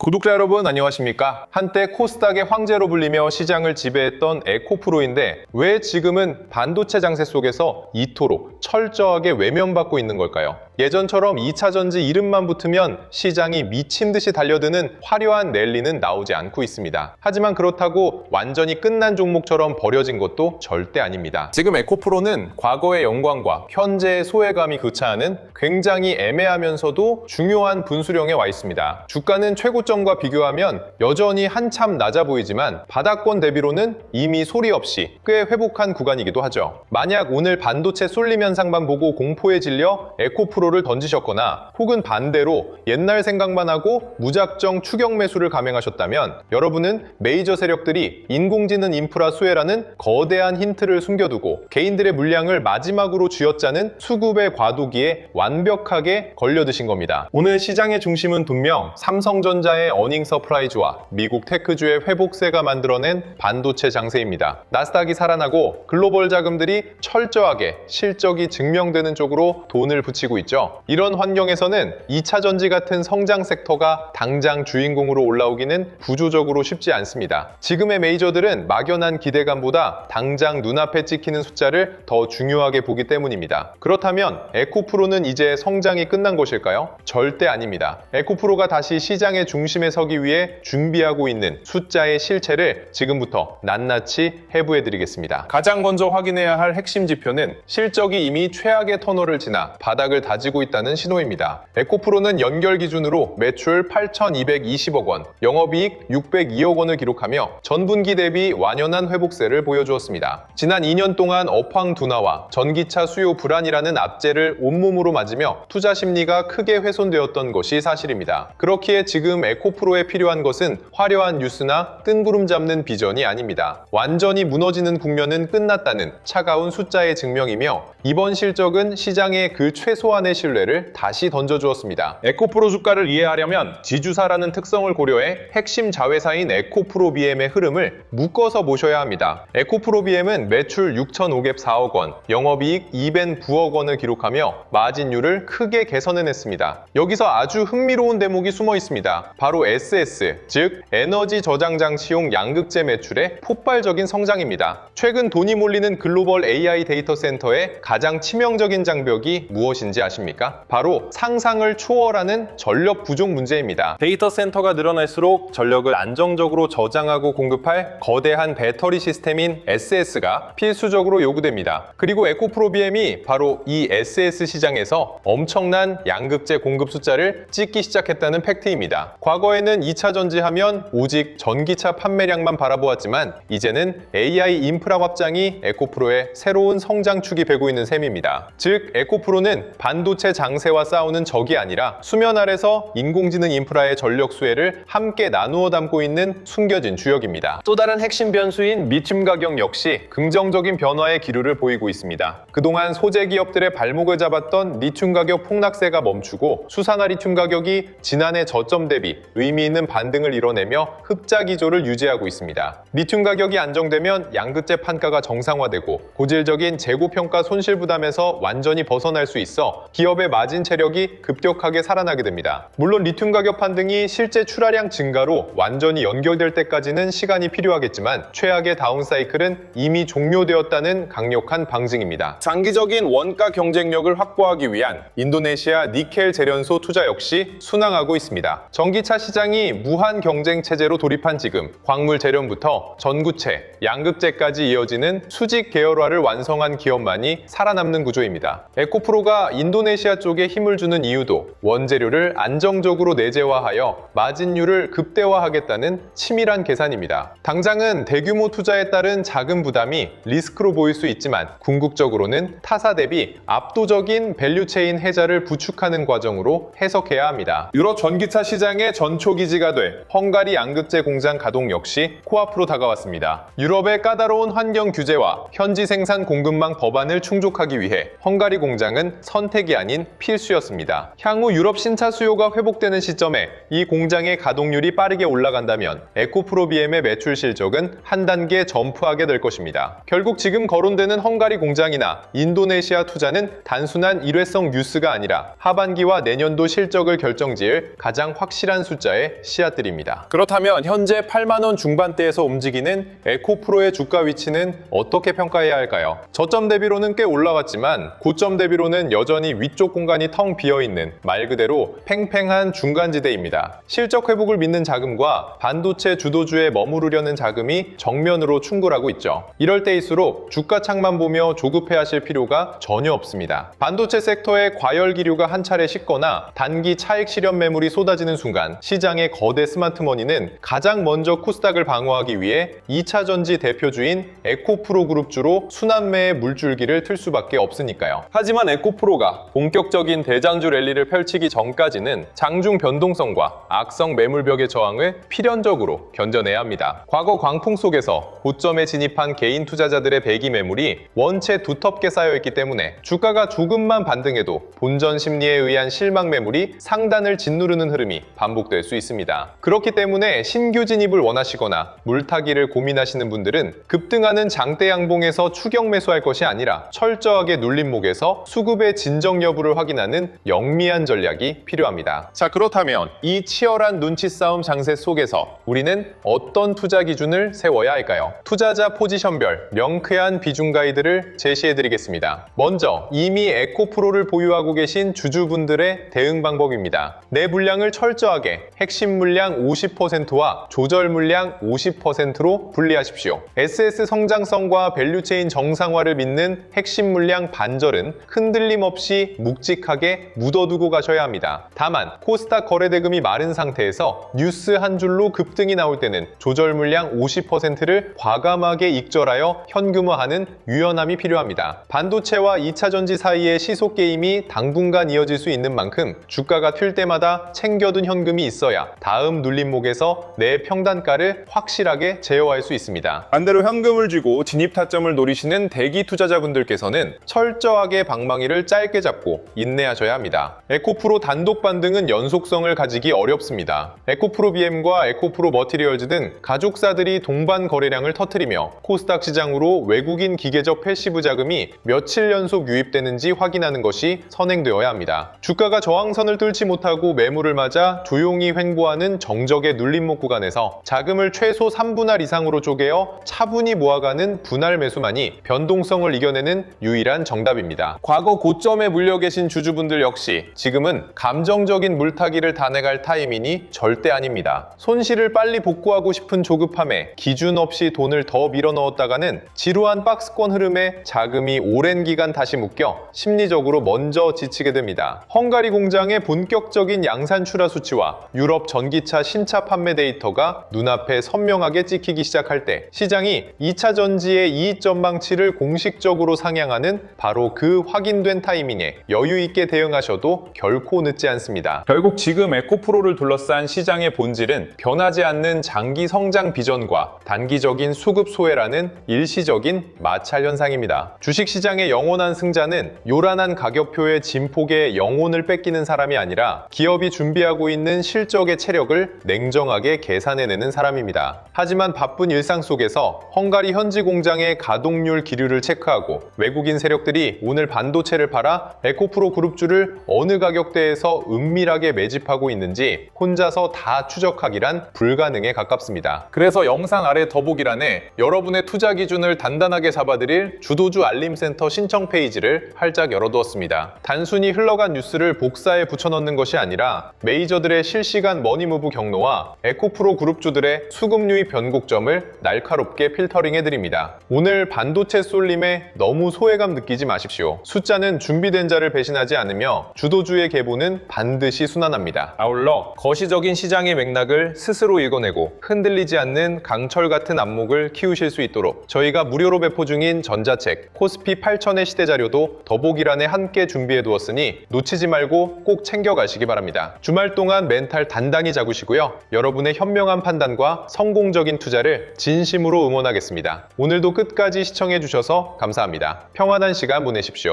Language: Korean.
구독자 여러분 안녕하십니까? 한때 코스닥의 황제로 불리며 시장을 지배했던 에코프로인데 왜 지금은 반도체 장세 속에서 이토록 철저하게 외면받고 있는 걸까요? 예전처럼 2차 전지 이름만 붙으면 시장이 미친 듯이 달려드는 화려한 랠리는 나오지 않고 있습니다. 하지만 그렇다고 완전히 끝난 종목처럼 버려진 것도 절대 아닙니다. 지금 에코프로는 과거의 영광과 현재의 소외감이 교차하는 굉장히 애매하면서도 중요한 분수령에 와 있습니다. 주가는 최고점과 비교하면 여전히 한참 낮아 보이지만 바닥권 대비로는 이미 소리 없이 꽤 회복한 구간이기도 하죠. 만약 오늘 반도체 쏠림 현상만 보고 공포에 질려 에코프로를 던지셨거나 혹은 반대로 옛날 생각만 하고 무작정 추격 매수를 감행하셨다면 여러분은 메이저 세력들이 인공지능 인프라 수혜라는 거대한 힌트를 숨겨두고 개인들의 물량을 마지막으로 쥐어짜는 수급의 과도기에 완벽하게 걸려드신 겁니다. 오늘 시장의 중심은 분명 삼성전자의 어닝 서프라이즈와 미국 테크주의 회복세가 만들어낸 반도체 장세입니다. 나스닥이 살아나고 글로벌 자금들이 철저하게 실적이 증명되는 쪽으로 돈을 붙이고 있죠. 이런 환경에서는 2차 전지 같은 성장 섹터가 당장 주인공으로 올라오기는 구조적으로 쉽지 않습니다. 지금의 메이저들은 막연한 기대감보다 당장 눈앞에 찍히는 숫자를 더 중요하게 보기 때문입니다. 그렇다면 에코프로는 이제 성장이 끝난 것일까요? 절대 아닙니다. 에코프로가 다시 시장의 중심에 서기 위해 준비하고 있는 숫자의 실체를 지금부터 낱낱이 해부해드리겠습니다. 가장 먼저 확인해야 할 핵심 지표는 실적이 이미 최악의 터널을 지나 바닥을 다지고 있다는 신호입니다. 에코프로는 연결 기준으로 매출 8,220억 원, 영업이익 602억 원을 기록하며 전분기 대비 완연한 회복세를 보여주었습니다. 지난 2년 동안 업황 둔화와 전기차 수요 불안이라는 압제를 온몸으로 맞으며 투자 심리가 크게 훼손되었던 것이 사실입니다. 그렇기에 지금 에코프로에 필요한 것은 화려한 뉴스나 뜬구름 잡는 비전이 아닙니다. 완전히 무너지는 국면은 끝났다는 차가운 숫자의 증명이며 이번 실적은 시장의 그 최소한의 신뢰를 다시 던져주었습니다. 에코프로 주가를 이해하려면 지주사라는 특성을 고려해 핵심 자회사인 에코프로비엠의 흐름을 묶어서 보셔야 합니다. 에코프로비엠은 매출 6,504억 원, 영업이익 209억 원을 기록하며 마진율을 크게 개선해냈습니다. 여기서 아주 흥미로운 대목이 숨어 있습니다. 바로 SS, 즉 에너지 저장 장치용 양극재 매출의 폭발적인 성장입니다. 최근 돈이 몰리는 글로벌 AI 데이터 센터의 가장 치명적인 장벽이 무엇인지 아십니까? 바로 상상을 초월하는 전력 부족 문제입니다. 데이터 센터가 늘어날수록 전력을 안정적으로 저장하고 공급할 거대한 배터리 시스템인 SS가 필수적으로 요구됩니다. 그리고 에코프로비엠이 바로 이 SS 시장에서 엄청난 양극재 공급 숫자를 찍기 시작했다는 팩트입니다. 과거에는 2차 전지 하면 오직 전기차 판매량만 바라보았지만 이제는 AI 인프라 확장이 에코프로의 새로운 성장축이 되고 있는 셈입니다. 즉 에코프로는 반도체 장세와 싸우는 적이 아니라 수면 아래서 인공지능 인프라의 전력 수혜를 함께 나누어 담고 있는 숨겨진 주역입니다. 또 다른 핵심 변수인 리튬 가격 역시 긍정적인 변화의 기류를 보이고 있습니다. 그동안 소재 기업들의 발목을 잡았던 리튬 가격 폭락세가 멈추고 수산화 리튬 가격이 지난해 저점 대비 의미 있는 반등을 이뤄내며 흑자 기조를 유지하고 있습니다. 리튬 가격이 안정되면 양극재 판가가 정상화되고 고질적인 재고평가 손실 부담에서 완전히 벗어날 수 있어 기업의 마진 체력이 급격하게 살아나게 됩니다. 물론 리튬 가격 반등이 실제 출하량 증가로 완전히 연결될 때까지는 시간이 필요하겠지만 최악의 다운사이클은 이미 종료되었다는 강력한 방증입니다. 장기적인 원가 경쟁력을 확보하기 위한 인도네시아 니켈 재련소 투자 역시 순항하고 있습니다. 전기차 시장이 무한 경쟁 체제로 돌입한 지금 광물 재련부터 전구체, 양극재까지 이어지는 수직 계열화를 완성한 기업만이 살아남는 구조입니다. 에코프로가 인도네시아 쪽에 힘을 주는 이유도 원재료를 안정적으로 내재화하여 마진율을 극대화하겠다는 치밀한 계산입니다. 당장은 대규모 투자에 따른 자금 부담이 리스크로 보일 수 있지만 궁극적으로는 타사 대비 압도적인 밸류체인 해자를 부축하는 과정으로 해석해야 합니다. 유럽 전기차 시장의 전초기지가 될 헝가리 양극재 공장 가동 역시 코앞으로 다가왔습니다. 유럽의 까다로운 환경 규제와 현지 생산 공급망 법안을 충족하기 위해 헝가리 공장은 선택이 아닌 필수였습니다. 향후 유럽 신차 수요가 회복되는 시점에 이 공장의 가동률이 빠르게 올라간다면 에코프로 BM의 매출 실적은 한 단계 점프하게 될 것입니다. 결국 지금 거론되는 헝가리 공장이나 인도네시아 투자는 단순한 일회성 뉴스가 아니라 하반기와 내년도 실적을 결정지을 가장 확실한 숫자의 씨앗들입니다. 그렇다면 현재 8만 원 중반대에서 움직이는 에코프로의 주가 위치는 어떻게 평가해야 할까요? 저점 대비로는 꽤 올라왔지만 고점 대비로는 여전히 위쪽 공간이 텅 비어있는 말 그대로 팽팽한 중간지대입니다. 실적 회복을 믿는 자금과 반도체 주도주에 머무르려는 자금이 정면으로 충돌하고 있죠. 이럴 때일수록 주가 창만 보며 조급해하실 필요가 전혀 없습니다. 반도체 섹터의 과열 기류가 한 차례 식거나 단기 차익 실현 매물이 쏟아지는 순간 시장의 거대 스마트머니는 가장 먼저 코스닥을 방어하기 위해 2차 전지 대표주인 에코프로 그룹주로 순환매의 물줄기를 틀 수밖에 없으니까요. 하지만 에코프로가 본격적인 대장주 랠리를 펼치기 전까지는 장중 변동성과 악성 매물벽의 저항을 필연적으로 견뎌내야 합니다. 과거 광풍 속에서 고점에 진입한 개인 투자자들의 배기 매물이 원체 두텁게 쌓여있기 때문에 주가가 조금만 반등해도 본전 심리에 의한 실망 매물이 상단을 짓누르는 흐름이 반복될 수 있습니다. 그렇기 때문에 신규 진입을 원하시거나 물타기를 고민하시는 분들은 급등하는 장대 양봉에서 추격 매수할 것이 아니라 철저하게 눌린 목에서 수급의 진정 여부를 확인하는 영미한 전략이 필요합니다. 자, 그렇다면 이 치열한 눈치 싸움 장세 속에서 우리는 어떤 투자 기준을 세워야 할까요? 투자자 포지션별 명쾌한 비중 가이드를 제시해드리겠습니다. 먼저 이미 에코프로를 보유하고 계신 주주분들의 대응 방법입니다. 내 물량을 철저하게 핵심 물량 50%와 조절 물량 50%로 분리하십시오. SS 성장성과 밸류체인 정상화를 믿는 핵심 물량 반절은 흔들림 없이 묵직하게 묻어두고 가셔야 합니다. 다만 코스닥 거래대금이 마른 상태에서 뉴스 한 줄로 급등이 나올 때는 조절 물량 50%를 과감하게 익절하여 현금화하는 유연함이 필요합니다. 반도체와 2차 전지 사이의 시속 게임이 당분간 이어질 수 있는 만큼 주가가 튈 때마다 챙겨둔 현금이 있어야 다음 눌림목에서 내 평단가를 확실하게 제어할 수 있습니다. 반대로 현금을 쥐고 진입 타점을 노리시는 대기 투자자분들께서는 철저하게 방망이를 짧게 잡고 인내하셔야 합니다. 에코프로 단독 반등은 연속성을 가지기 어렵습니다. 에코프로 BM과 에코프로 머티리얼즈 등 가족사들이 동반 거래량을 터뜨리며 코스닥 시장으로 외국인 기계적 패시브 자금이 며칠 연속 유입되는지 확인하는 것이 선행되어야 합니다. 주가가 저항선을 뚫지 못하고 매물을 맞아 조용히 횡보하는 정적의 눌림목 구간에서 자금을 최소 3분할 이상으로 쪼개어 차분히 모아가는 분할 매수만이 변동성을 이겨내는 유일한 정답입니다. 과거 고점에 물려 계신 주주분들 역시 지금은 감정적인 물타기를 단행할 타이밍이 절대 아닙니다. 손실을 빨리 복구하고 싶은 조급함에 기준 없이 돈을 더 밀어넣었다가는 지루한 박스권 흐름에 자금이 오랜 기간 다시 묶여 심리적으로 먼저 지치게 됩니다. 헝가리 공장의 본격적인 양산 출하 수치와 유럽 전기차 신차 판매 데이터가 눈앞에 선명하게 찍히기 시작할 때 시장이 2차 전지의 이익 전망치를 공식적으로 상향하는 바로 그 확인된 타이밍에 여유 있게 대응하셔도 결코 늦지 않습니다. 결국 지금 에코프로를 둘러싼 시장의 본질은 변하지 않는 장기 성장 비전과 단기적인 수급 소외라는 일시적인 마찰 현상입니다. 주식시장의 영원한 승자는 요란한 가격표의 진폭에 영혼을 뺏기는 사람이 아니라 기업이 준비하고 있는 실적의 체력을 냉정하게 계산해내는 사람입니다. 하지만 바쁜 일상 속에서 헝가리 현지 공장의 가동률 기류를 체크하고 외국인 세력들이 오늘 반도체를 팔아 에코프로 그룹주를 어느 가격대에서 은밀하게 매집하고 있는지 혼자서 다 추적하기란 불가능에 가깝습니다. 그래서 영상 아래 더보기란에 여러분의 투자 기준을 단단하게 잡아드릴 주도주 알림센터 신청 페이지를 활짝 열어두었습니다. 단순히 흘러간 뉴스를 복사해 붙여넣는 것이 아니라 메이저들의 실시간 머니무브 경로와 에코프로 그룹주들의 수급 유입 변곡점을 날카롭게 필터링해드립니다. 오늘 반도체 쏠림에 너무 소외감 느끼지 마십시오. 숫자는 준비된 자를 배신하지 않으며 주도주의 계보는 반드시 순환합니다. 아울러 거시적인 시장의 맥락을 스스로 읽어내고 흔들리지 않는 강철 같은 안목을 키우실 수 있도록 저희가 무료로 배포 중인 전자책 코스피 8000의 시대 자료도 더보기란에 함께 준비해 두었으니 놓치지 말고 꼭 챙겨가시기 바랍니다. 주말 동안 멘탈 단단히 잡으시고요. 여러분의 현명한 판단과 성공적인 투자를 진심으로 응원하겠습니다. 오늘도 끝까지 시청해 주셔서 감사합니다. 평안한 시간 보내십시오.